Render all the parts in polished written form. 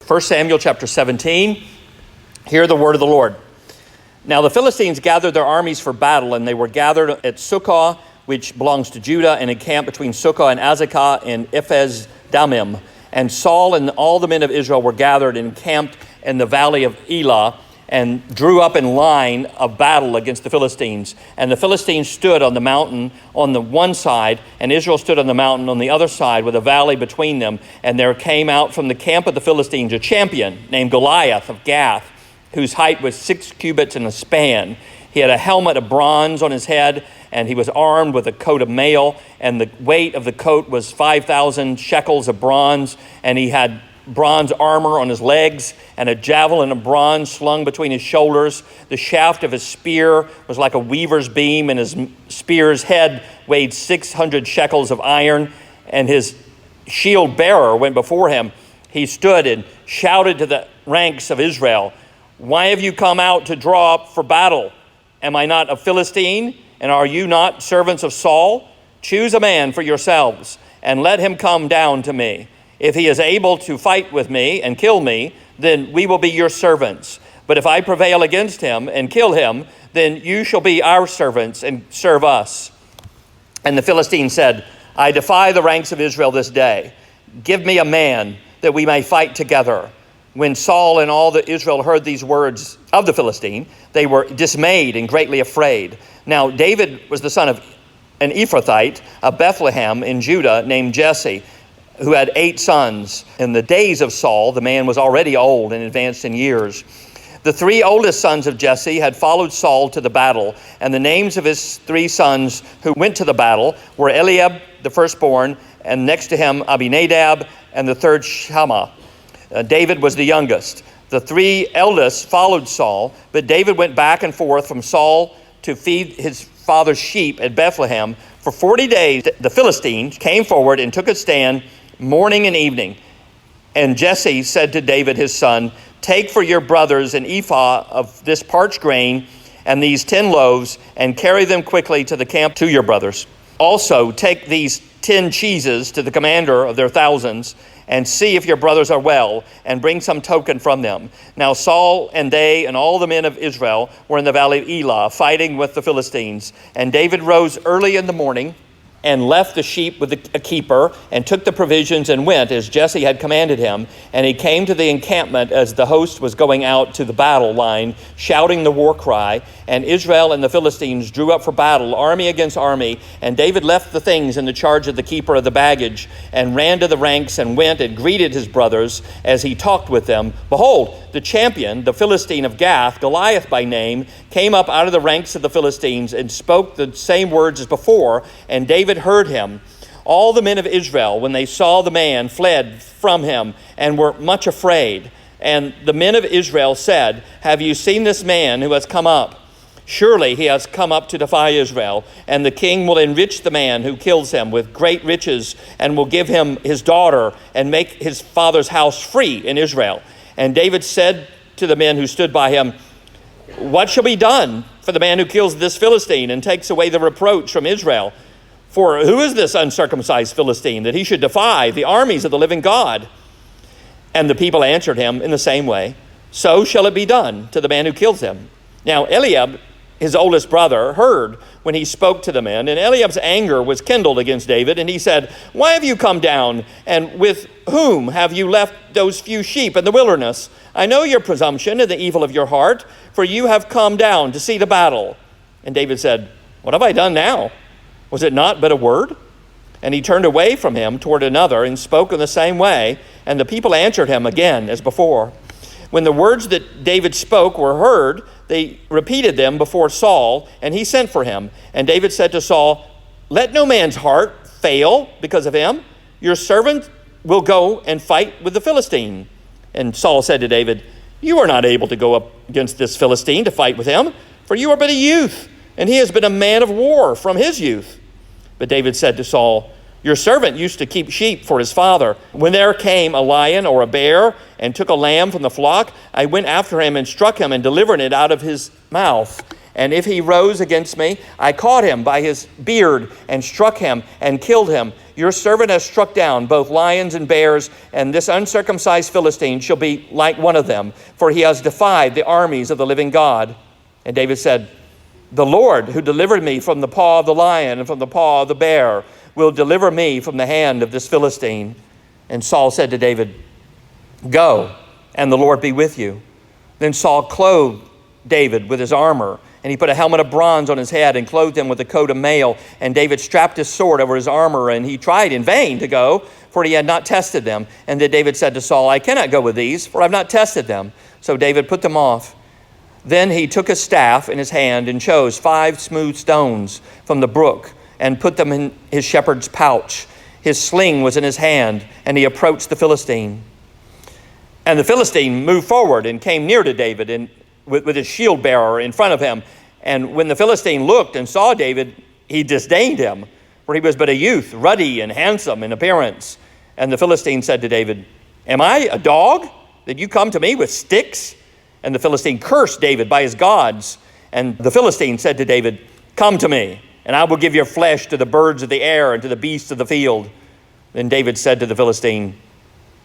1 Samuel chapter 17, hear the word of the Lord. Now the Philistines gathered their armies for battle, and they were gathered at Sukkah, which belongs to Judah, and encamped between Sukkah and Azekah in Ephes Dammim. And Saul and all the men of Israel were gathered and encamped in the valley of Elah, and drew up in line of battle against the Philistines. And the Philistines stood on the mountain on the one side, and Israel stood on the mountain on the other side with a valley between them. And there came out from the camp of the Philistines a champion named Goliath of Gath, whose height was 6 cubits and a span. He had a helmet of bronze on his head, and he was armed with a coat of mail, and the weight of the coat was 5,000 shekels of bronze, and he had bronze armor on his legs and a javelin of bronze slung between his shoulders. The shaft of his spear was like a weaver's beam, and his spear's head weighed 600 shekels of iron, and his shield bearer went before him. He stood and shouted to the ranks of Israel, "Why have you come out to draw up for battle? Am I not a Philistine, and are you not servants of Saul? Choose a man for yourselves, and let him come down to me. If he is able to fight with me and kill me, then we will be your servants. But if I prevail against him and kill him, then you shall be our servants and serve us." And the Philistine said, "I defy the ranks of Israel this day. Give me a man that we may fight together." When Saul and all the Israel heard these words of the Philistine, they were dismayed and greatly afraid. Now David was the son of an Ephrathite of Bethlehem in Judah named Jesse, who had 8 sons. In the days of Saul, the man was already old and advanced in years. The 3 oldest sons of Jesse had followed Saul to the battle, and the names of his 3 sons who went to the battle were Eliab, the firstborn, and next to him Abinadab, and the third Shammah. David was the youngest. The 3 eldest followed Saul, but David went back and forth from Saul to feed his father's sheep at Bethlehem. For 40 days, the Philistines came forward and took a stand morning and evening. And Jesse said to David his son, "Take for your brothers an ephah of this parched grain and these 10 loaves, and carry them quickly to the camp to your brothers. Also take these 10 cheeses to the commander of their thousands, and see if your brothers are well, and bring some token from them." Now Saul and they and all the men of Israel were in the valley of Elah, fighting with the Philistines. And David rose early in the morning and left the sheep with a keeper, and took the provisions and went as Jesse had commanded him. And he came to the encampment as the host was going out to the battle line, shouting the war cry. And Israel and the Philistines drew up for battle, army against army. And David left the things in the charge of the keeper of the baggage, and ran to the ranks, and went and greeted his brothers as he talked with them. Behold, the champion, the Philistine of Gath, Goliath by name, came up out of the ranks of the Philistines and spoke the same words as before, and David heard him. All the men of Israel, when they saw the man, fled from him and were much afraid. And the men of Israel said, "Have you seen this man who has come up? Surely he has come up to defy Israel, and the king will enrich the man who kills him with great riches, and will give him his daughter, and make his father's house free in Israel." And David said to the men who stood by him, "What shall be done for the man who kills this Philistine and takes away the reproach from Israel? For who is this uncircumcised Philistine that he should defy the armies of the living God?" And the people answered him in the same way, "So shall it be done to the man who kills him." Now Eliab, his oldest brother, heard when he spoke to the men, and Eliab's anger was kindled against David, and he said, "Why have you come down, and with whom have you left those few sheep in the wilderness? I know your presumption and the evil of your heart, for you have come down to see the battle." And David said, "What have I done now? Was it not but a word?" And he turned away from him toward another and spoke in the same way, and the people answered him again as before. When the words that David spoke were heard, they repeated them before Saul, and he sent for him. And David said to Saul, "Let no man's heart fail because of him. Your servant will go and fight with the Philistine." And Saul said to David, "You are not able to go up against this Philistine to fight with him, for you are but a youth, and he has been a man of war from his youth." But David said to Saul, "Your servant used to keep sheep for his father. When there came a lion or a bear and took a lamb from the flock, I went after him and struck him and delivered it out of his mouth. And if he rose against me, I caught him by his beard and struck him and killed him. your servant has struck down both lions and bears, and this uncircumcised Philistine shall be like one of them, for he has defied the armies of the living God. And David said, the Lord who delivered me from the paw of the lion and from the paw of the bear will deliver me from the hand of this Philistine. And Saul said to David, go, and the Lord be with you. Then Saul clothed David with his armor, and he put a helmet of bronze on his head and clothed him with a coat of mail. And David strapped his sword over his armor, and he tried in vain to go, for he had not tested them. And then David said to Saul, I cannot go with these, for I have not tested them. So David put them off. Then he took his staff in his hand and chose 5 smooth stones from the brook and put them in his shepherd's pouch. His sling was in his hand, and he approached the Philistine. And the Philistine moved forward and came near to David and with his shield bearer in front of him. And when the Philistine looked and saw David, he disdained him, for he was but a youth, ruddy and handsome in appearance. And the Philistine said to David, am I a dog that you come to me with sticks? And the Philistine cursed David by his gods. And the Philistine said to David, come to me, and I will give your flesh to the birds of the air and to the beasts of the field. Then David said to the Philistine,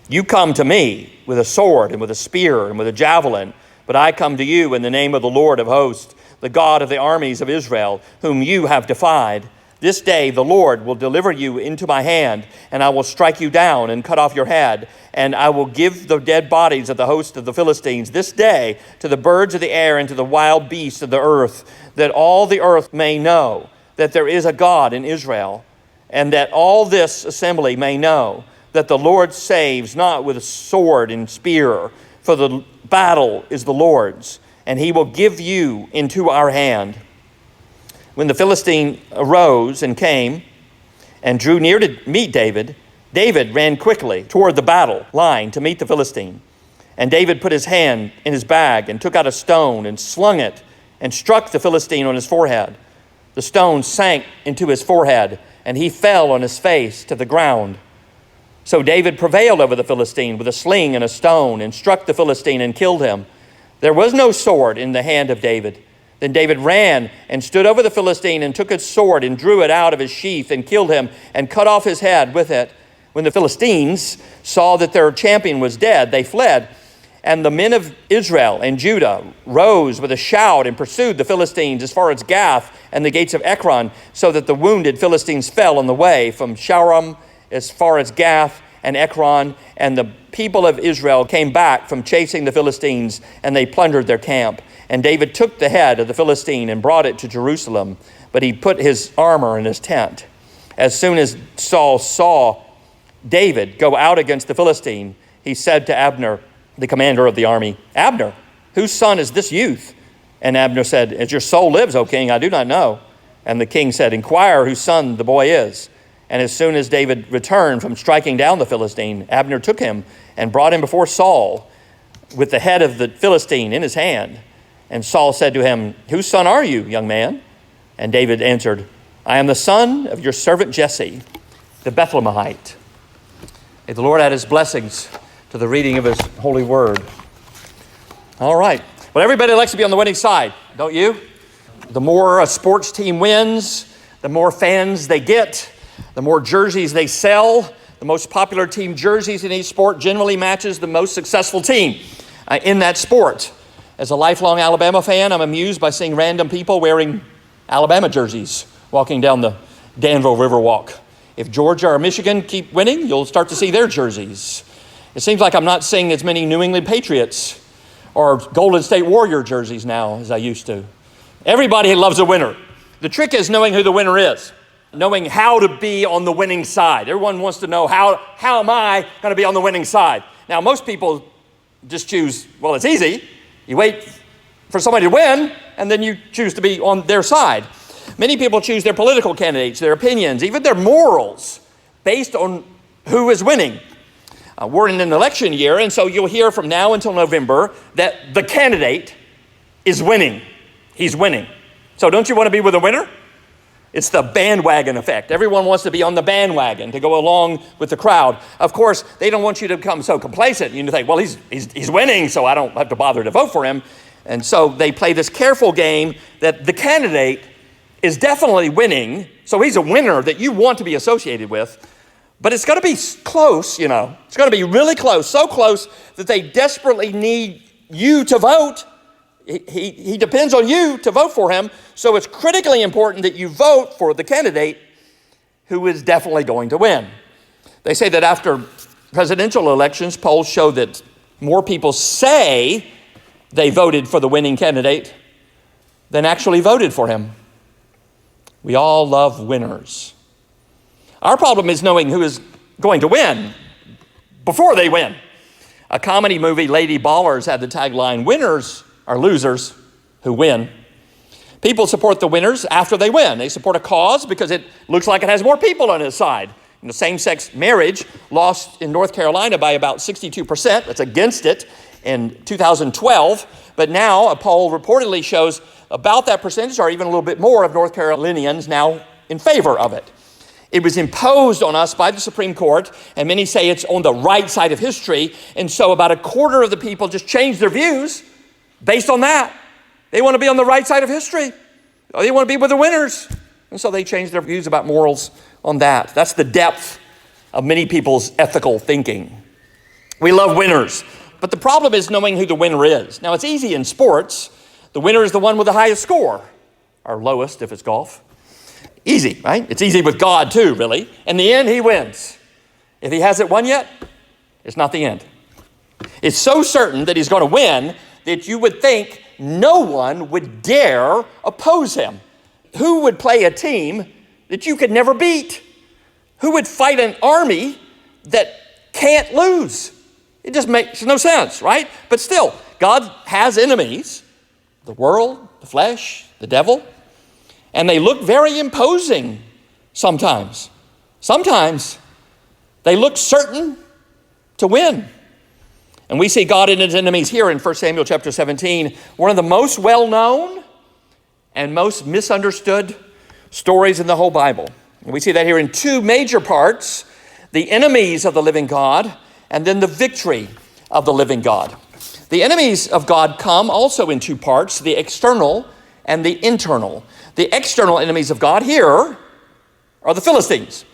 you come to me with a sword and with a spear and with a javelin, but I come to you in the name of the Lord of hosts, the God of the armies of Israel, whom you have defied. This day the Lord will deliver you into my hand, and I will strike you down and cut off your head, and I will give the dead bodies of the host of the Philistines this day to the birds of the air and to the wild beasts of the earth, that all the earth may know that there is a God in Israel, and that all this assembly may know that the Lord saves not with sword and spear, for the battle is the Lord's, and he will give you into our hand. When the Philistine arose and came and drew near to meet David, David ran quickly toward the battle line to meet the Philistine. And David put his hand in his bag and took out a stone and slung it and struck the Philistine on his forehead. The stone sank into his forehead, and he fell on his face to the ground. So David prevailed over the Philistine with a sling and a stone and struck the Philistine and killed him. There was no sword in the hand of David. Then David ran and stood over the Philistine and took his sword and drew it out of his sheath and killed him and cut off his head with it. When the Philistines saw that their champion was dead, they fled. And the men of Israel and Judah rose with a shout and pursued the Philistines as far as Gath and the gates of Ekron, so that the wounded Philistines fell on the way from Shaaraim as far as Gath and Ekron. And the people of Israel came back from chasing the Philistines, and they plundered their camp. And David took the head of the Philistine and brought it to Jerusalem, but he put his armor in his tent. As soon as Saul saw David go out against the Philistine, he said to Abner, the commander of the army, Abner, whose son is this youth? And Abner said, as your soul lives, O king, I do not know. And the king said, inquire whose son the boy is. And as soon as David returned from striking down the Philistine, Abner took him and brought him before Saul with the head of the Philistine in his hand. And Saul said to him, whose son are you, young man? And David answered, I am the son of your servant Jesse, the Bethlehemite. May the Lord add his blessings to the reading of his holy word. All right. Well, everybody likes to be on the winning side, don't you? The more a sports team wins, the more fans they get, the more jerseys they sell. The most popular team jerseys in each sport generally matches the most successful team in that sport. As a lifelong Alabama fan, I'm amused by seeing random people wearing Alabama jerseys walking down the Danville Riverwalk. If Georgia or Michigan keep winning, you'll start to see their jerseys. It seems like I'm not seeing as many New England Patriots or Golden State Warrior jerseys now as I used to. Everybody loves a winner. The trick is knowing who the winner is, knowing how to be on the winning side. Everyone wants to know, how am I going to be on the winning side? Now, most people just choose, well, it's easy. You wait for somebody to win, and then you choose to be on their side. Many people choose their political candidates, their opinions, even their morals, based on who is winning. We're in an election year, and so you'll hear from now until November that the candidate is winning. He's winning. So don't you want to be with a winner? It's the bandwagon effect. Everyone wants to be on the bandwagon to go along with the crowd. Of course, they don't want you to become so complacent. You think, well, he's winning, so I don't have to bother to vote for him. And so they play this careful game that the candidate is definitely winning, so he's a winner that you want to be associated with. But it's going to be close, you know. It's going to be really close, so close that they desperately need you to vote. He depends on you to vote for him. So it's critically important that you vote for the candidate who is definitely going to win. They say that after presidential elections, polls show that more people say they voted for the winning candidate than actually voted for him. We all love winners. Our problem is knowing who is going to win before they win. A comedy movie, Lady Ballers, had the tagline, "Winners are losers who win." People support the winners after they win. They support a cause because it looks like it has more people on its side. You know, same-sex marriage lost in North Carolina by about 62%. That's against it in 2012. But now a poll reportedly shows about that percentage, or even a little bit more, of North Carolinians now in favor of it. It was imposed on us by the Supreme Court, and many say it's on the right side of history. And so about a quarter of the people just changed their views based on that. They want to be on the right side of history. They want to be with the winners. And so they changed their views about morals on that. That's the depth of many people's ethical thinking. We love winners. But the problem is knowing who the winner is. Now, it's easy in sports. The winner is the one with the highest score, or lowest if it's golf. Easy, right? It's easy with God too, really. In the end, he wins. If he hasn't won yet, it's not the end. It's so certain that he's going to win that you would think no one would dare oppose him. Who would play a team that you could never beat? Who would fight an army that can't lose? It just makes no sense, right? But still, God has enemies, the world, the flesh, the devil, and they look very imposing sometimes. Sometimes they look certain to win. And we see God and his enemies here in 1 Samuel chapter 17, one of the most well-known and most misunderstood stories in the whole Bible. And we see that here in two major parts, the enemies of the living God and then the victory of the living God. The enemies of God come also in two parts, the external and the internal. The external enemies of God here are the Philistines.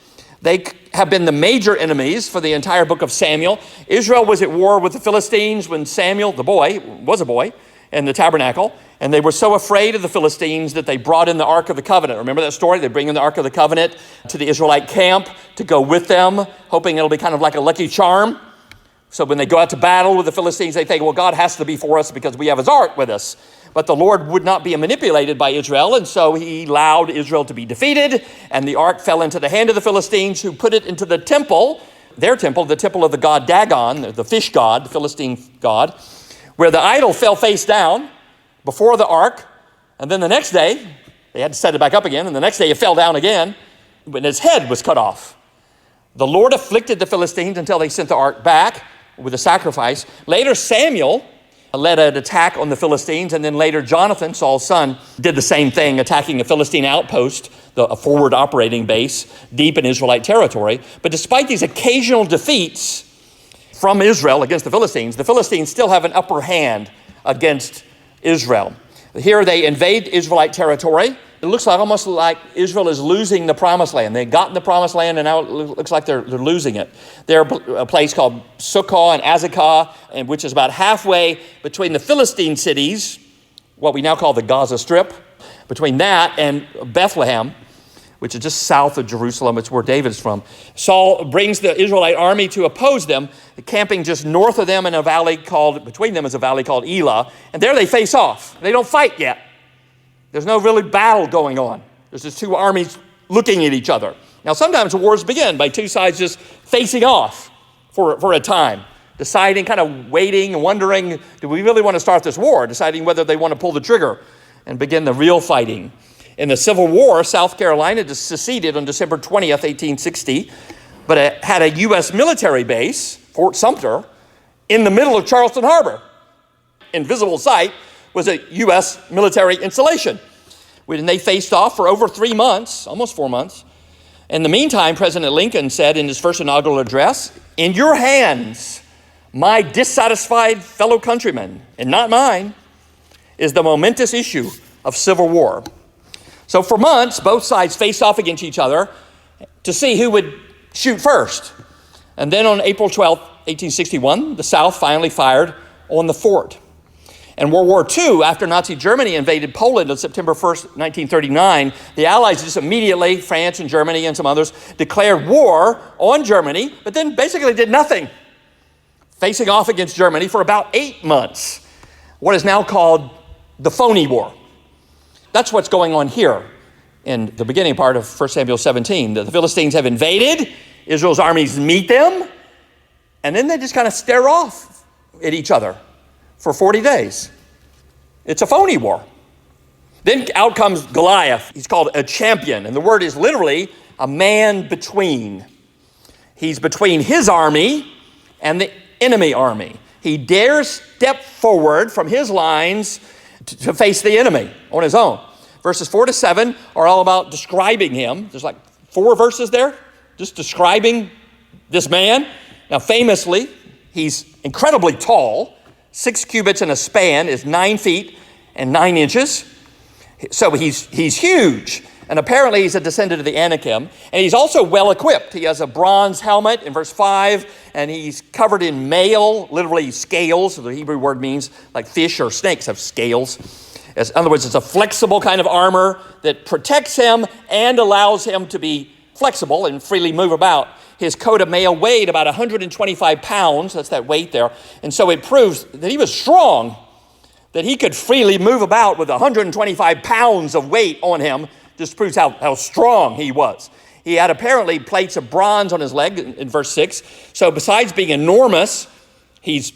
They have been the major enemies for the entire book of Samuel. Israel was at war with the Philistines when Samuel, the boy, was a boy, in the tabernacle. And they were so afraid of the Philistines that they brought in the Ark of the Covenant. Remember that story? They bring in the Ark of the Covenant to the Israelite camp to go with them, hoping it'll be kind of like a lucky charm. So when they go out to battle with the Philistines, they think, well, God has to be for us because we have his Ark with us. But the Lord would not be manipulated by Israel, and so he allowed Israel to be defeated, and the ark fell into the hand of the Philistines, who put it into the temple, their temple, the temple of the god Dagon, the fish god, the Philistine god, where the idol fell face down before the ark, and then the next day, they had to set it back up again, and the next day it fell down again, when its head was cut off. The Lord afflicted the Philistines until they sent the ark back with a sacrifice. Later, Samuel led an attack on the Philistines, and then later Jonathan, Saul's son, did the same thing, attacking a Philistine outpost, a forward operating base deep in Israelite territory. But despite these occasional defeats from Israel against the Philistines still have an upper hand against Israel. Here they invade Israelite territory. It looks like almost like Israel is losing the promised land. They've gotten the promised land, and now it looks like they're losing it. They're a place called Sukkah and Azekah, which is about halfway between the Philistine cities, what we now call the Gaza Strip, between that and Bethlehem, which is just south of Jerusalem. It's where David's from. Saul brings the Israelite army to oppose them, camping just north of them in a valley between them is a valley called Elah, and there they face off. They don't fight yet. There's no really battle going on. There's just two armies looking at each other. Now, sometimes wars begin by two sides just facing off for a time, deciding, kind of waiting and wondering, do we really want to start this war? Deciding whether they want to pull the trigger and begin the real fighting. In the Civil War, South Carolina seceded on December 20th, 1860, but it had a U.S. military base, Fort Sumter, in the middle of Charleston Harbor. Invisible sight was a U.S. military installation. When they faced off for over 3 months, almost 4 months. In the meantime, President Lincoln said in his first inaugural address, "In your hands, my dissatisfied fellow countrymen, and not mine, is the momentous issue of civil war." So for months, both sides faced off against each other to see who would shoot first. And then on April 12th, 1861, the South finally fired on the fort. In World War II, after Nazi Germany invaded Poland on September 1st, 1939, the Allies just immediately, France and Germany and some others, declared war on Germany, but then basically did nothing, facing off against Germany for about 8 months, what is now called the phony war. That's what's going on here in the beginning part of 1 Samuel 17. The Philistines have invaded, Israel's armies meet them, and then they just kind of stare off at each other for 40 days. It's a phony war. Then out comes Goliath. He's called a champion, and the word is literally a man between. He's between his army and the enemy army. He dares step forward from his lines to face the enemy on his own. Verses 4-7 are all about describing him. There's like 4 verses there, just describing this man. Now, famously, he's incredibly tall. 6 cubits in a span is 9 feet and 9 inches. So he's huge. And apparently he's a descendant of the Anakim. And he's also well equipped. He has a bronze helmet in verse 5, and he's covered in mail, literally scales. The Hebrew word means like fish or snakes have scales. In other words, it's a flexible kind of armor that protects him and allows him to be flexible and freely move about. His coat of mail weighed about 125 pounds. That's that weight there. And so it proves that he was strong, that he could freely move about with 125 pounds of weight on him. Just proves how strong he was. He had apparently plates of bronze on his leg in verse 6. So besides being enormous, he's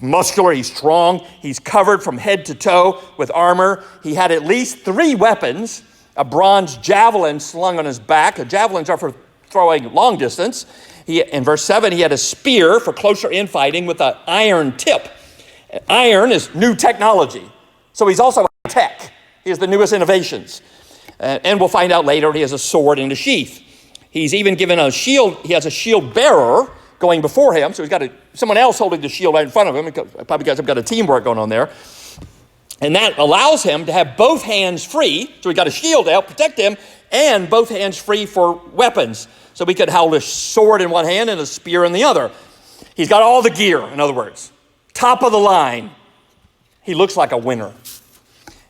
muscular, he's strong, he's covered from head to toe with armor. He had at least 3 weapons, a bronze javelin slung on his back. Javelins are for throwing long distance. In verse 7, he had a spear for closer infighting with an iron tip. Iron is new technology. So he's also high tech. He has the newest innovations. And we'll find out later he has a sword and a sheath. He's even given a shield. He has a shield bearer going before him. So he's got someone else holding the shield right in front of him. Probably because I've got a teamwork going on there. And that allows him to have both hands free. So he's got a shield to help protect him and both hands free for weapons. So he could hold a sword in one hand and a spear in the other. He's got all the gear, in other words. Top of the line. He looks like a winner.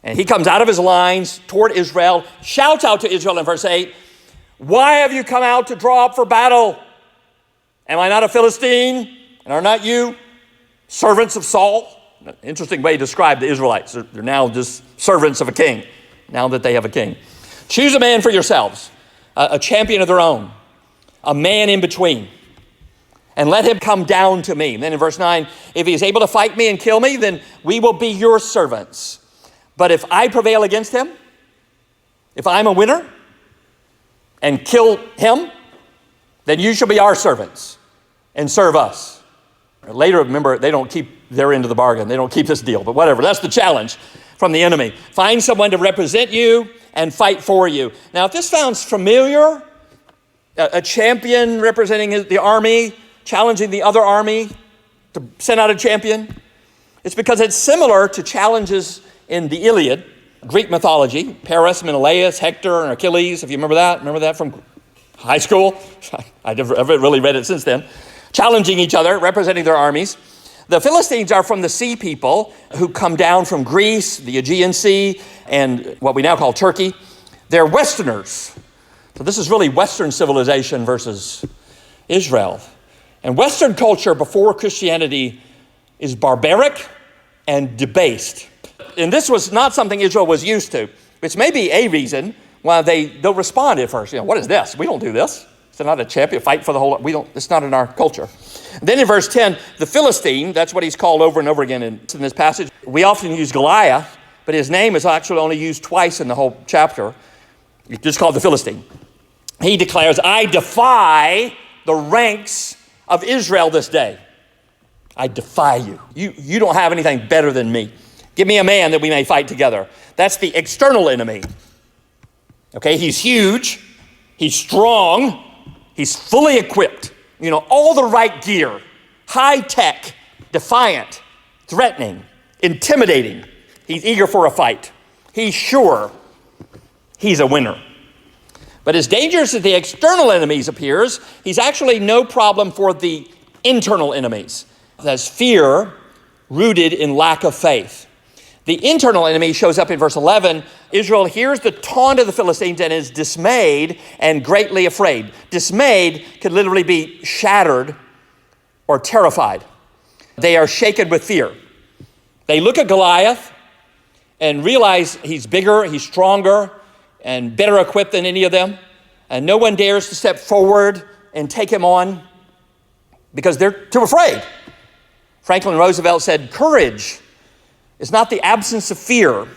And he comes out of his lines toward Israel, shouts out to Israel in verse 8, "Why have you come out to draw up for battle? Am I not a Philistine? And are not you servants of Saul?" Interesting way to describe the Israelites. They're now just servants of a king, now that they have a king. "Choose a man for yourselves, a champion of their own, a man in between, and let him come down to me." And then in verse 9, "If he is able to fight me and kill me, then we will be your servants. But if I prevail against him, if I'm a winner and kill him, then you shall be our servants and serve us." Later, remember, they don't keep their end of the bargain. They don't keep this deal, but whatever. That's the challenge from the enemy. Find someone to represent you and fight for you. Now, if this sounds familiar, a champion representing the army, challenging the other army to send out a champion, it's because it's similar to challenges in the Iliad, Greek mythology, Paris, Menelaus, Hector, and Achilles. If you remember that from high school? I haven't really read it since then. Challenging each other, representing their armies. The Philistines are from the sea people who come down from Greece, the Aegean Sea, and what we now call Turkey. They're Westerners. So this is really Western civilization versus Israel. And Western culture before Christianity is barbaric and debased. And this was not something Israel was used to, which may be a reason why they'll respond at first. What is this? We don't do this. It's not a champion fight for the whole, it's not in our culture. And then in verse 10, the Philistine, that's what he's called over and over again in this passage. We often use Goliath, but his name is actually only used twice in the whole chapter. It's just called the Philistine. He declares, "I defy the ranks of Israel this day." I defy you. You don't have anything better than me. Give me a man that we may fight together. That's the external enemy. Okay, he's huge. He's strong. He's fully equipped. All the right gear. High tech, defiant, threatening, intimidating. He's eager for a fight. He's sure he's a winner. But as dangerous as the external enemies appears, he's actually no problem for the internal enemies. That's fear rooted in lack of faith. The internal enemy shows up in verse 11. Israel hears the taunt of the Philistines and is dismayed and greatly afraid. Dismayed could literally be shattered or terrified. They are shaken with fear. They look at Goliath and realize he's bigger, he's stronger, and better equipped than any of them. And no one dares to step forward and take him on because they're too afraid. Franklin Roosevelt said, courage is not the absence of fear,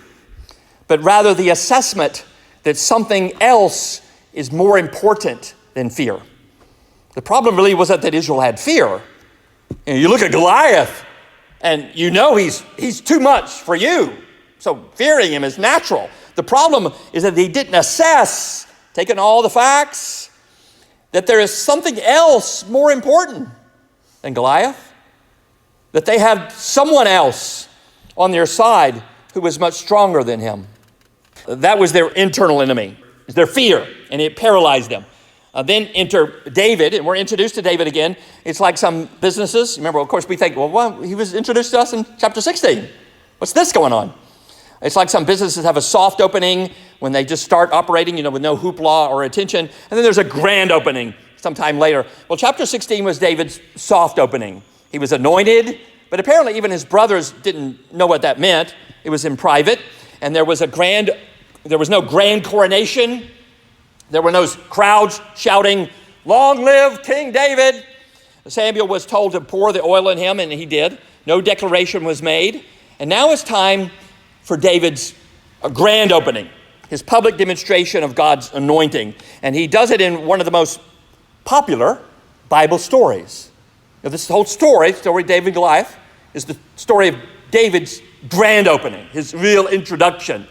but rather the assessment that something else is more important than fear. The problem really wasn't that Israel had fear. And you look at Goliath, and you know he's too much for you. So fearing him is natural. The problem is that they didn't assess, taking all the facts, that there is something else more important than Goliath. That they had someone else on their side who was much stronger than him. That was their internal enemy, their fear, and it paralyzed them. Then enter David, and we're introduced to David again. It's like some businesses. Remember, of course, we think, well, he was introduced to us in chapter 16. What's this going on? It's like some businesses have a soft opening when they just start operating, with no hoopla or attention. And then there's a grand opening sometime later. Well, chapter 16 was David's soft opening. He was anointed, but apparently even his brothers didn't know what that meant. It was in private, and there was no grand coronation. There were no crowds shouting, "Long live King David." Samuel was told to pour the oil on him, and he did. No declaration was made. And now it's time for David's grand opening, his public demonstration of God's anointing. And he does it in one of the most popular Bible stories. This whole story of David and Goliath, is the story of David's grand opening, his real introduction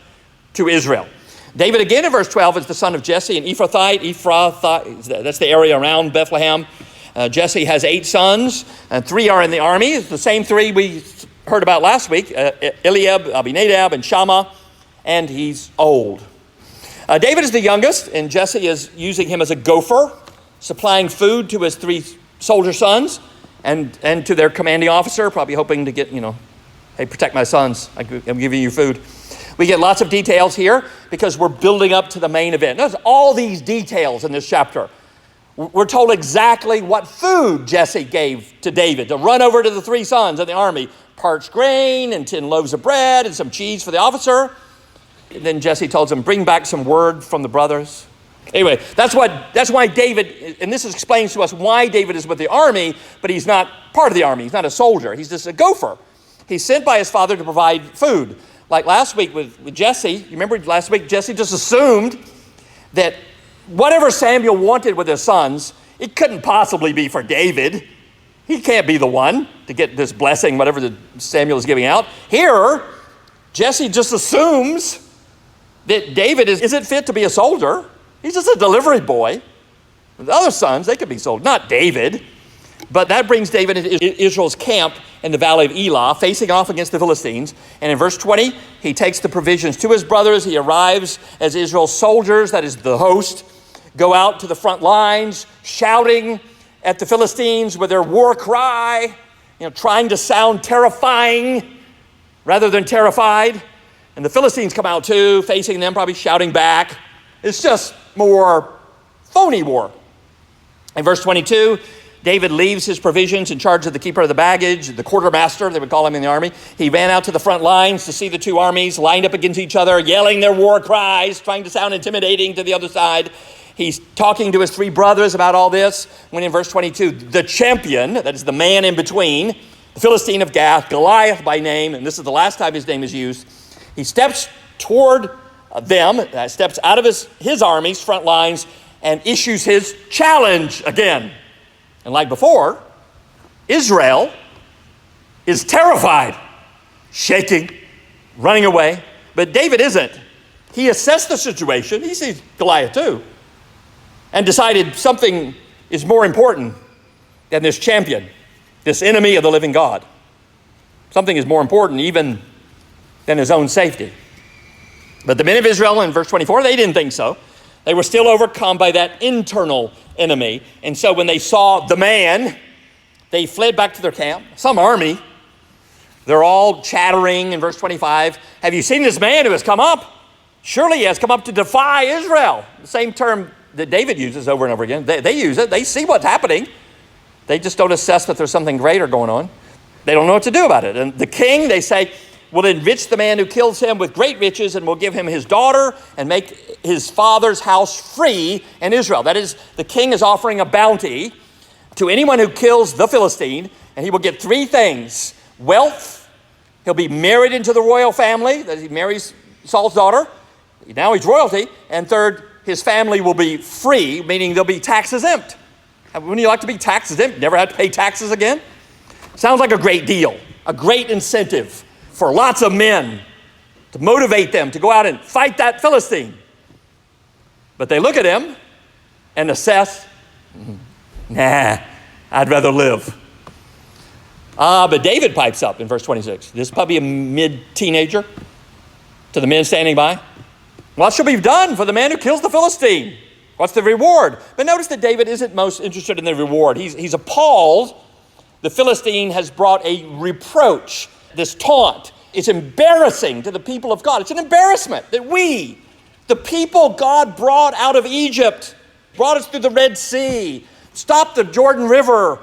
to Israel. David, again in verse 12, is the son of Jesse, an Ephrathite. That's the area around Bethlehem. Jesse has 8 sons, and 3 are in the army. It's the same 3 we heard about last week, Eliab, Abinadab, and Shammah, and he's old. David is the youngest, and Jesse is using him as a gopher, supplying food to his 3 soldier sons and to their commanding officer, probably hoping to get, hey, protect my sons. I'm giving you food. We get lots of details here because we're building up to the main event. There's all these details in this chapter. We're told exactly what food Jesse gave to David to run over to the 3 sons of the army. Parched grain and 10 loaves of bread and some cheese for the officer. And then Jesse tells him, bring back some word from the brothers. Anyway, that's why David, and this explains to us why David is with the army, but he's not part of the army. He's not a soldier. He's just a gopher. He's sent by his father to provide food. Like last week with Jesse, you remember last week Jesse just assumed that whatever Samuel wanted with his sons, it couldn't possibly be for David. He can't be the one to get this blessing, whatever Samuel is giving out. Here, Jesse just assumes that David isn't fit to be a soldier. He's just a delivery boy. The other sons, they could be soldiers, not David. But that brings David into Israel's camp in the valley of Elah, facing off against the Philistines. And in verse 20, he takes the provisions to his brothers. He arrives as Israel's soldiers, that is the host, go out to the front lines, shouting at the Philistines with their war cry, trying to sound terrifying rather than terrified. And the Philistines come out too, facing them, probably shouting back. It's just more phony war. In verse 22, David leaves his provisions in charge of the keeper of the baggage, the quartermaster, they would call him in the army. He ran out to the front lines to see the 2 armies lined up against each other, yelling their war cries, trying to sound intimidating to the other side. He's talking to his 3 brothers about all this, when in verse 22, the champion, that is the man in between, the Philistine of Gath, Goliath by name, and this is the last time his name is used, he steps toward them, steps out of his army's front lines, and issues his challenge again. And like before, Israel is terrified, shaking, running away. But David isn't. He assessed the situation. He sees Goliath too. And decided something is more important than this champion, this enemy of the living God. Something is more important even than his own safety. But the men of Israel in verse 24, they didn't think so. They were still overcome by that internal enemy. And so when they saw the man, they fled back to their camp. Some army. They're all chattering in verse 25. Have you seen this man who has come up? Surely he has come up to defy Israel. The same term that David uses over and over again. They use it. They see what's happening. They just don't assess that there's something greater going on. They don't know what to do about it. And the king, they say, will enrich the man who kills him with great riches and will give him his daughter and make his father's house free in Israel. That is, the king is offering a bounty to anyone who kills the Philistine, and he will get three things. Wealth, he'll be married into the royal family, that he marries Saul's daughter. Now he's royalty. And third, his family will be free, meaning they'll be tax exempt. Wouldn't you like to be tax exempt? Never have to pay taxes again? Sounds like a great deal, a great incentive for lots of men to motivate them to go out and fight that Philistine. But they look at him and assess, nah, I'd rather live. But David pipes up in verse 26. This is probably a mid-teenager to the men standing by. What shall be done for the man who kills the Philistine? What's the reward? But notice that David isn't most interested in the reward. He's appalled. The Philistine has brought a reproach, this taunt. It's embarrassing to the people of God. It's an embarrassment that we, the people God brought out of Egypt, brought us through the Red Sea, stopped the Jordan River.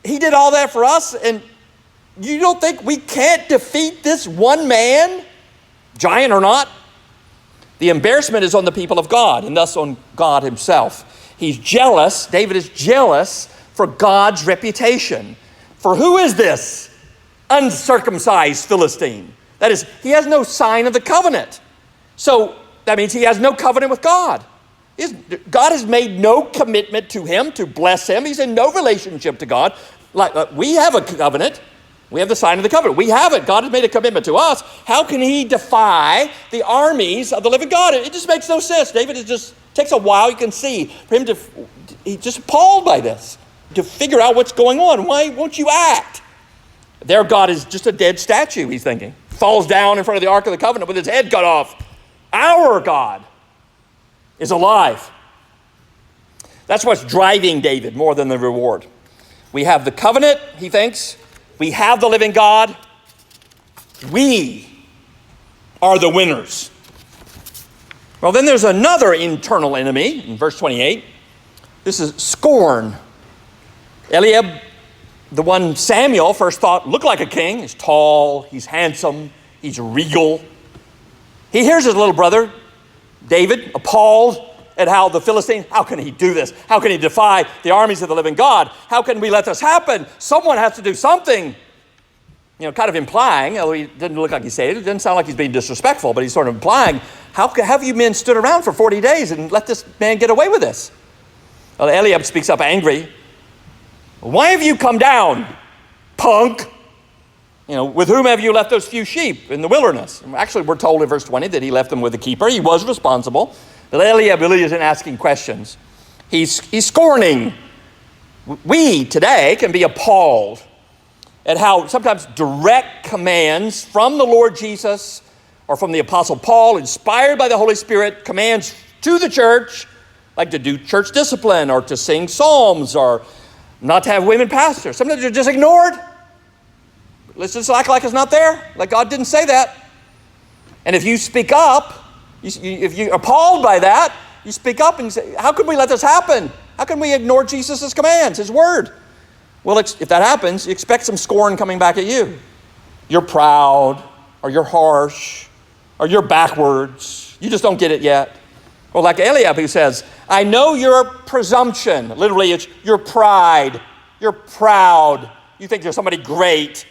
He did all that for us, and you don't think we can't defeat this one man, giant or not? The embarrassment is on the people of God, and thus on God himself. He's jealous. David is jealous for God's reputation. For who is this uncircumcised Philistine? That is, he has no sign of the covenant. So that means he has no covenant with God. God has made no commitment to him to bless him. He's in no relationship to God. Like we have a covenant. We have the sign of the covenant. We have it. God has made a commitment to us. How can he defy the armies of the living God? It just makes no sense. David just takes a while, you can see, for him he's just appalled by this, to figure out what's going on. Why won't you act? Their God is just a dead statue, he's thinking. Falls down in front of the Ark of the Covenant with his head cut off. Our God is alive. That's what's driving David more than the reward. We have the covenant, he thinks. We have the living God. We are the winners. Well, then there's another internal enemy in verse 28. This is scorn. Eliab, the one Samuel first thought looked like a king. He's tall, he's handsome, he's regal. He hears his little brother, David, appalled at how the Philistine, how can he do this? How can he defy the armies of the living God? How can we let this happen? Someone has to do something. Kind of implying, although he didn't look like he said it, it didn't sound like he's being disrespectful, but he's sort of implying, how have you men stood around for 40 days and let this man get away with this? Well, Eliab speaks up angry. Why have you come down, punk? With whom have you left those few sheep in the wilderness? Actually, we're told in verse 20 that he left them with the keeper. He was responsible. But Eliab really isn't asking questions. He's scorning. We today can be appalled at how sometimes direct commands from the Lord Jesus or from the Apostle Paul, inspired by the Holy Spirit, commands to the church, like to do church discipline or to sing psalms or not to have women pastors. Sometimes they're just ignored. Let's just act like it's not there, like God didn't say that. And if you speak up, if you're appalled by that, you speak up and you say, how can we let this happen? How can we ignore Jesus' commands, his word? Well, if that happens, you expect some scorn coming back at you. You're proud, or you're harsh, or you're backwards. You just don't get it yet. Or like Eliab, who says, I know your presumption. Literally, it's your pride. You're proud. You think you're somebody great.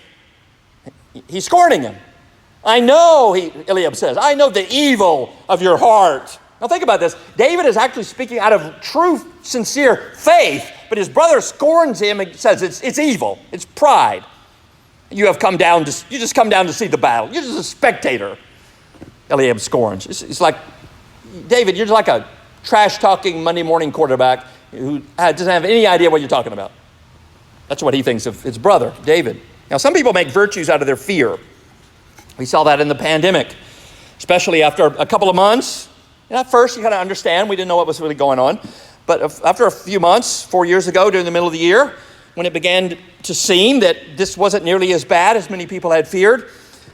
He's scorning him. I know, Eliab says, I know the evil of your heart. Now think about this. David is actually speaking out of true, sincere faith, but his brother scorns him and says it's evil. It's pride. You just come down to see the battle. You're just a spectator. Eliab scorns. It's like, David, you're just like a trash-talking Monday morning quarterback who doesn't have any idea what you're talking about. That's what he thinks of his brother, David. Now, some people make virtues out of their fear. We saw that in the pandemic, especially after a couple of months. And at first, you kind of understand. We didn't know what was really going on. But after a few months, 4 years ago, during the middle of the year, when it began to seem that this wasn't nearly as bad as many people had feared,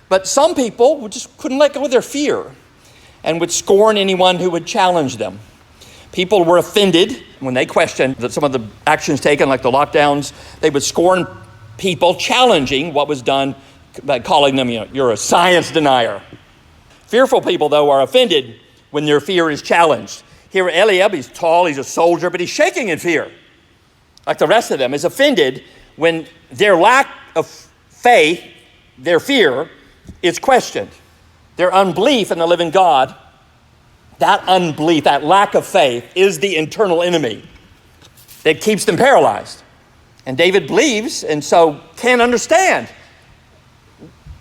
but some people just couldn't let go of their fear and would scorn anyone who would challenge them. People were offended when they questioned that some of the actions taken, like the lockdowns. They would scorn people challenging what was done by calling them, you're a science denier. Fearful people, though, are offended when their fear is challenged. Here, Eliab, he's tall, he's a soldier, but he's shaking in fear. Like the rest of them, is offended when their lack of faith, their fear, is questioned. Their unbelief in the living God, that unbelief, that lack of faith, is the internal enemy that keeps them paralyzed. And David believes, and so can't understand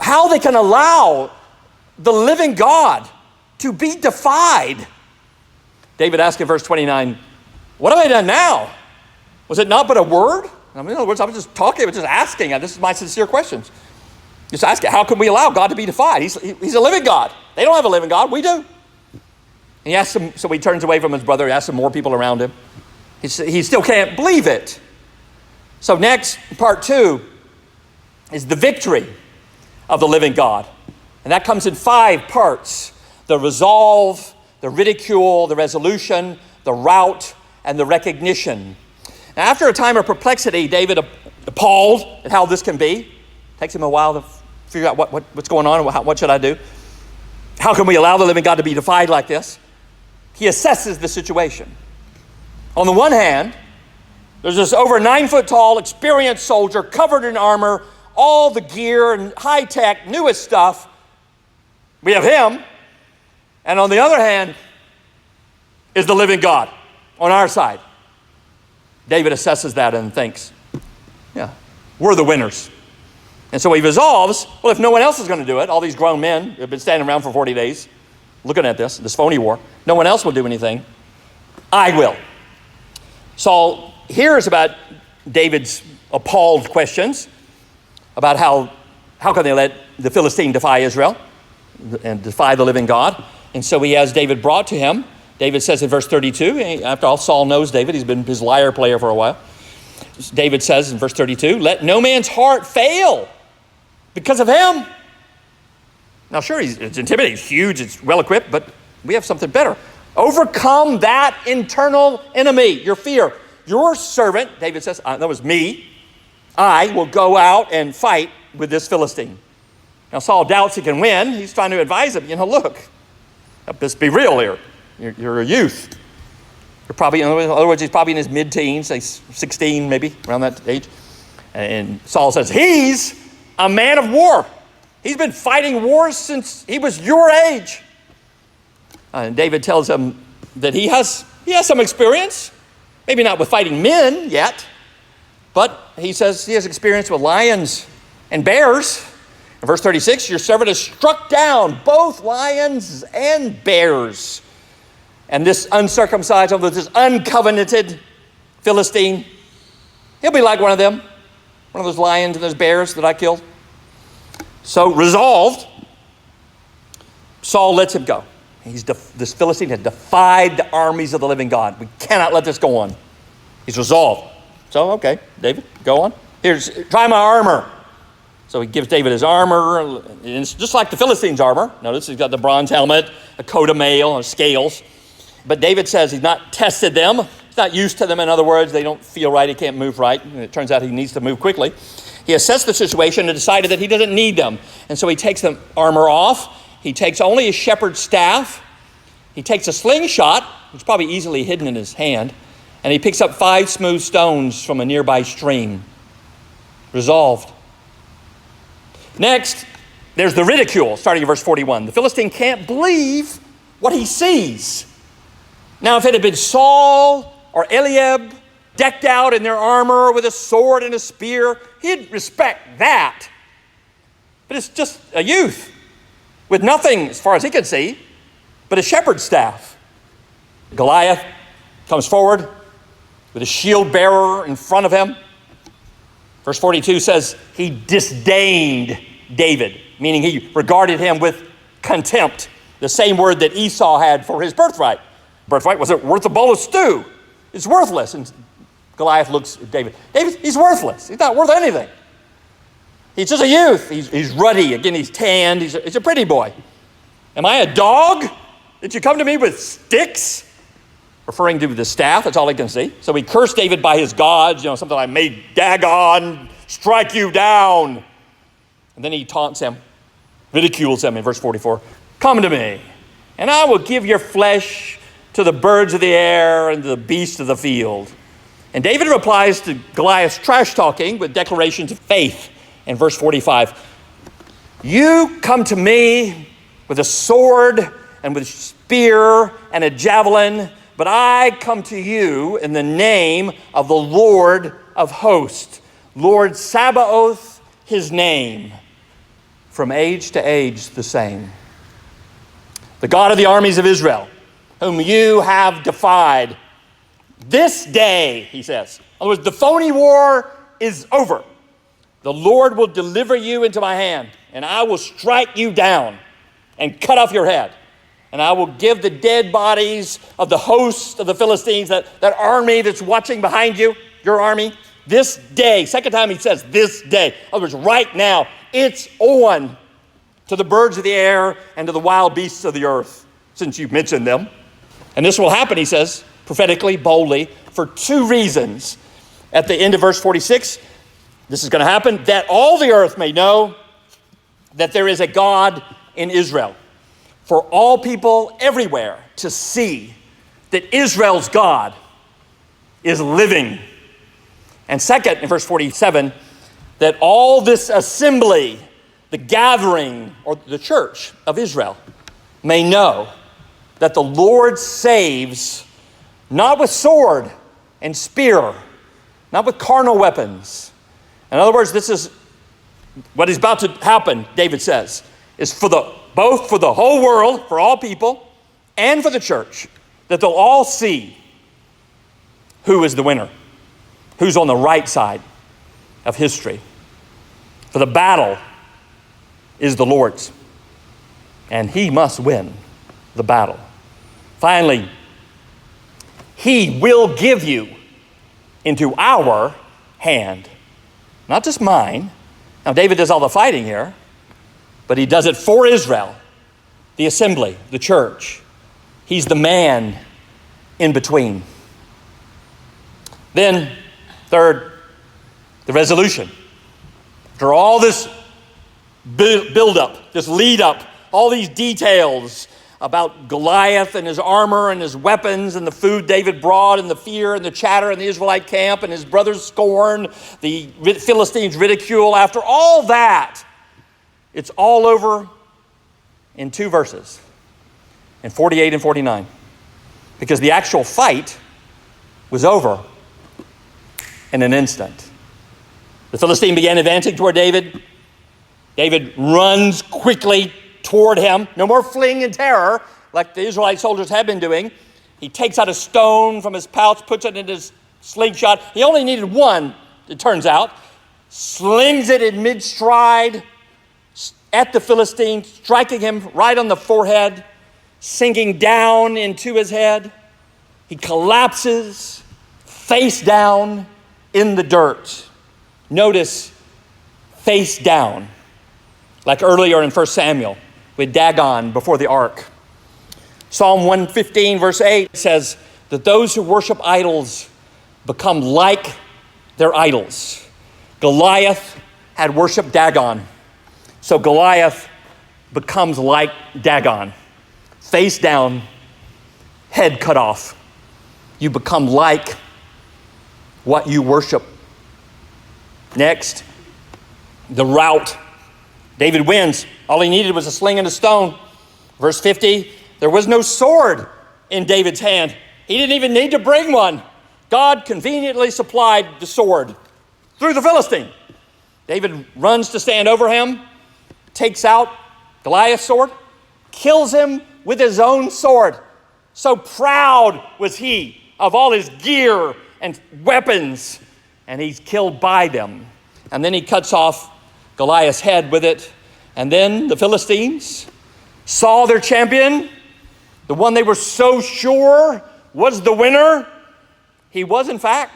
how they can allow the living God to be defied. David asked in verse 29, what have I done now? Was it not but a word? In other words, I was just talking, I was just asking. This is my sincere questions. Just asking, how can we allow God to be defied? He's a living God. They don't have a living God. We do. And he asks him, so he turns away from his brother. He asks some more people around him. He still can't believe it. So next, part 2, is the victory of the living God. And that comes in 5 parts: the resolve, the ridicule, the resolution, the rout, and the recognition. Now, after a time of perplexity, David, appalled at how this can be, takes him a while to figure out what's going on, what should I do? How can we allow the living God to be defied like this? He assesses the situation. On the one hand, there's this over 9 foot tall, experienced soldier covered in armor, all the gear and high tech, newest stuff. We have him. And on the other hand is the living God on our side. David assesses that and thinks, yeah, we're the winners. And so he resolves, well, if no one else is going to do it, all these grown men who have been standing around for 40 days looking at this phony war, no one else will do anything, I will. Saul hears about David's appalled questions about how can they let the Philistine defy Israel and defy the living God. And so he has David brought to him. David says in verse 32, after all, Saul knows David. He's been his lyre player for a while. David says in verse 32, let no man's heart fail because of him. Now, sure, it's intimidating, it's huge, it's well-equipped, but we have something better. Overcome that internal enemy, your fear. Your servant, David says, that was me, I will go out and fight with this Philistine. Now, Saul doubts he can win. He's trying to advise him, look, let's be real here. You're a youth. You're probably, in other words, he's probably in his mid-teens, say 16 maybe, around that age. And Saul says, he's a man of war. He's been fighting wars since he was your age. And David tells him that he has some experience, maybe not with fighting men yet, but he says he has experience with lions and bears. In verse 36, your servant has struck down both lions and bears. And this uncircumcised, this uncovenanted Philistine, he'll be like one of them, one of those lions and those bears that I killed. So resolved, Saul lets him go. This Philistine had defied the armies of the living God. We cannot let this go on. He's resolved. So, okay, David, go on. Try my armor. So he gives David his armor. And it's just like the Philistine's armor. Notice he's got the bronze helmet, a coat of mail, and scales. But David says he's not tested them. He's not used to them. In other words, they don't feel right. He can't move right. And it turns out he needs to move quickly. He assessed the situation and decided that he doesn't need them. And so he takes the armor off. He takes only his shepherd's staff. He takes a slingshot, which is probably easily hidden in his hand. And he picks up 5 smooth stones from a nearby stream. Resolved. Next, there's the ridicule, starting in verse 41. The Philistine can't believe what he sees. Now, if it had been Saul or Eliab decked out in their armor with a sword and a spear, he'd respect that. But it's just a youth with nothing, as far as he can see, but a shepherd's staff. Goliath comes forward with a shield bearer in front of him. Verse 42 says he disdained David, meaning he regarded him with contempt the same word that Esau had for his birthright. Birthright wasn't worth a bowl of stew. It's worthless. And Goliath looks at David. David, he's worthless. He's not worth anything. He's just a youth. He's ruddy. Again, he's tanned. He's a pretty boy. Am I a dog that you come to me with sticks? Referring to the staff, that's all he can see. So he cursed David by his gods, something like, may Dagon strike you down. And then he taunts him, ridicules him in verse 44. Come to me, and I will give your flesh to the birds of the air and to the beasts of the field. And David replies to Goliath's trash talking with declarations of faith in verse 45. You come to me with a sword and with spear and a javelin, but I come to you in the name of the Lord of hosts, Lord Sabaoth, his name, from age to age the same. The God of the armies of Israel, whom you have defied. This day, he says. In other words, the phony war is over. The Lord will deliver you into my hand, and I will strike you down and cut off your head. And I will give the dead bodies of the host of the Philistines, that army that's watching behind you, your army, this day. Second time he says, this day. In other words, right now, it's on to the birds of the air and to the wild beasts of the earth, since you've mentioned them. And this will happen, he says, prophetically, boldly, for two reasons. At the end of verse 46, this is going to happen, that all the earth may know that there is a God in Israel. For all people everywhere to see that Israel's God is living. And second, in verse 47, that all this assembly, the gathering, or the church of Israel, may know that the Lord saves not with sword and spear, not with carnal weapons. In other words, this is what is about to happen, David says, is both for the whole world, for all people, and for the church, that they'll all see who is the winner, who's on the right side of history. For the battle is the Lord's, and he must win the battle. Finally, he will give you into our hand, not just mine. Now, David does all the fighting here, but he does it for Israel, the assembly, the church. He's the man in between. Then, third, the resolution. After all this build-up, this lead-up, all these details about Goliath and his armor and his weapons and the food David brought and the fear and the chatter in the Israelite camp and his brother's scorn, the Philistines' ridicule, after all that, it's all over in two verses, in 48 and 49, because the actual fight was over in an instant. The Philistine began advancing toward David. David runs quickly toward him. No more fleeing in terror like the Israelite soldiers had been doing. He takes out a stone from his pouch, puts it in his slingshot. He only needed one, it turns out. Slings it in mid-stride at the Philistine, striking him right on the forehead, sinking down into his head. He collapses face down in the dirt. Notice, face down, like earlier in 1 Samuel with Dagon before the ark. Psalm 115, verse 8 says that those who worship idols become like their idols. Goliath had worshiped Dagon. So Goliath becomes like Dagon, face down, head cut off. You become like what you worship. Next, the rout. David wins. All he needed was a sling and a stone. Verse 50, there was no sword in David's hand. He didn't even need to bring one. God conveniently supplied the sword through the Philistine. David runs to stand over him, takes out Goliath's sword, kills him with his own sword. So proud was he of all his gear and weapons, and he's killed by them. And then he cuts off Goliath's head with it. And then the Philistines Saul, their champion, the one they were so sure was the winner, he was in fact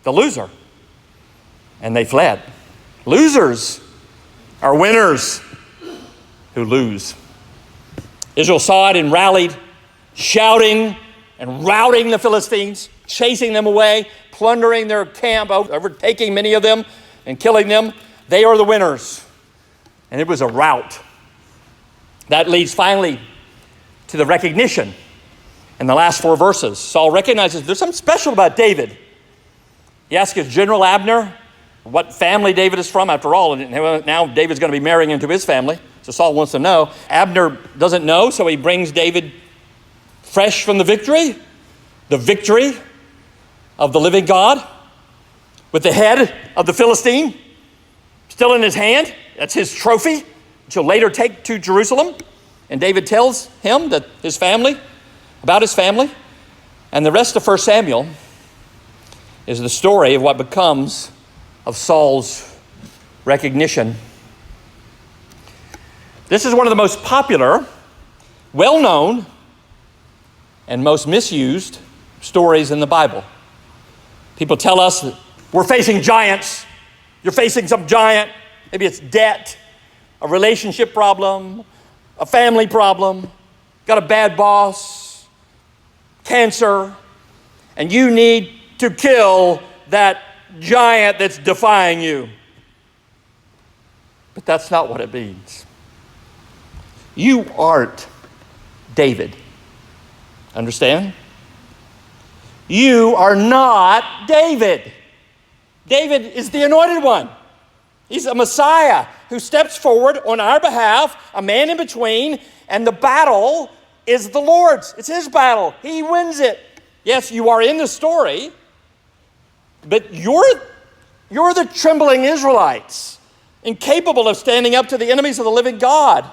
the loser. And they fled. Losers are winners who lose. Israel saw it and rallied, shouting and routing the Philistines, chasing them away, plundering their camp, overtaking many of them and killing them. They are the winners. And it was a rout. That leads finally to the recognition in the last 4 verses. Saul recognizes there's something special about David. He asks his general Abner what family David is from. After all, now David's going to be marrying into his family. So Saul wants to know. Abner doesn't know, so he brings David fresh from the victory of the living God, with the head of the Philistine still in his hand. That's his trophy, which he'll later take to Jerusalem. And David tells him that about his family. And the rest of 1 Samuel is the story of what becomes of Saul's recognition. This is one of the most popular, well-known, and most misused stories in the Bible. People tell us that we're facing giants. You're facing some giant. Maybe it's debt, a relationship problem, a family problem, got a bad boss, cancer, and you need to kill that giant that's defying you. But that's not what it means. You aren't David. Understand? You are not David. David is the anointed one. He's a Messiah who steps forward on our behalf, a man in between, and the battle is the Lord's. It's his battle. He wins it. Yes, you are in the story, but you're the trembling Israelites, incapable of standing up to the enemies of the living God.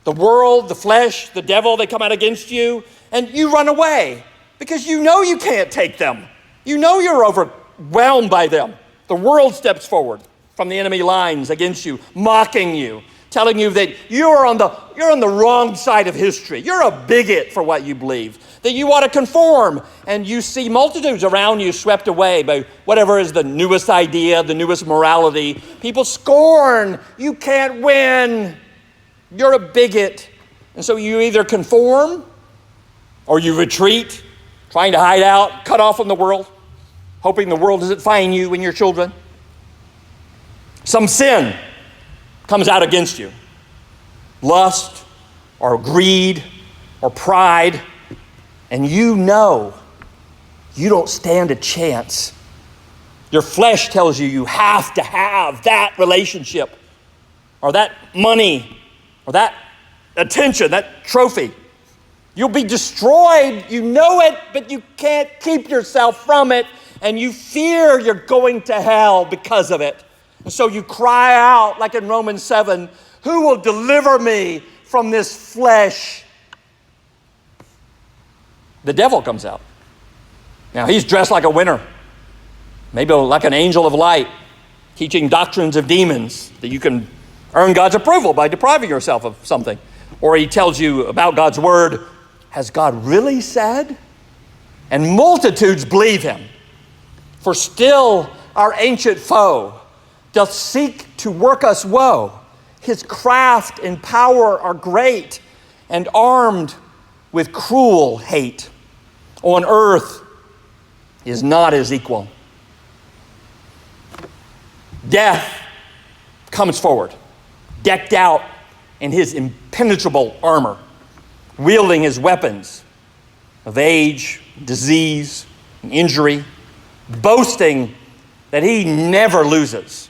The world, the flesh, the devil, they come out against you, and you run away because you know you can't take them. You know you're overwhelmed by them. The world steps forward from the enemy lines against you, mocking you, telling you that you're on the wrong side of history. You're a bigot for what you believe, that you ought to conform. And you see multitudes around you swept away by whatever is the newest idea, the newest morality. People scorn. You can't win. You're a bigot. And so you either conform or you retreat, trying to hide out, cut off from the world, hoping the world doesn't find you and your children. Some sin comes out against you. Lust or greed or pride. And you know you don't stand a chance. Your flesh tells you you have to have that relationship or that money or that attention, that trophy. You'll be destroyed. You know it, but you can't keep yourself from it. And you fear you're going to hell because of it. And so you cry out, like in Romans 7, who will deliver me from this flesh? The devil comes out. Now, he's dressed like a winner, maybe like an angel of light, teaching doctrines of demons that you can earn God's approval by depriving yourself of something. Or he tells you about God's word. Has God really said? And multitudes believe him. For still our ancient foe doth seek to work us woe. His craft and power are great, and armed with cruel hate. On earth is not his equal. Death comes forward, decked out in his impenetrable armor, wielding his weapons of age, disease, and injury, boasting that he never loses,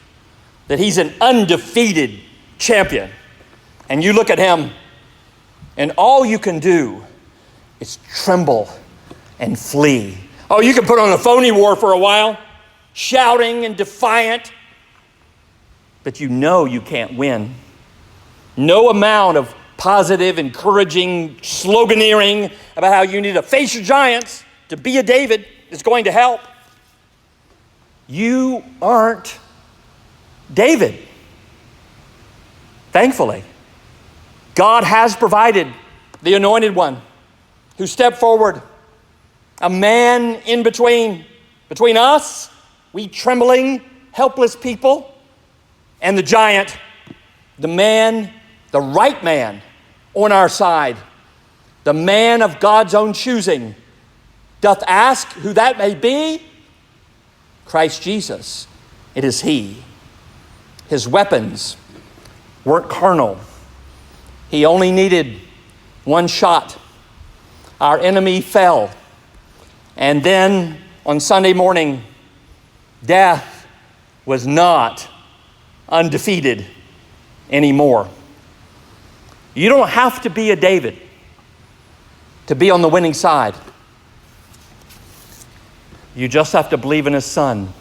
that he's an undefeated champion. And you look at him, and all you can do is tremble and flee. Oh, you can put on a phony war for a while, shouting and defiant, but you know you can't win. No amount of positive, encouraging sloganeering about how you need to face your giants to be a David is going to help. You aren't David. Thankfully, God has provided the anointed one who stepped forward, a man in between us, we trembling, helpless people, and the giant, the man, the right man on our side, the man of God's own choosing. Doth ask who that may be? Christ Jesus. It is he. His weapons weren't carnal. He only needed one shot. Our enemy fell. And then on Sunday morning, death was not undefeated anymore. You don't have to be a David to be on the winning side. You just have to believe in his son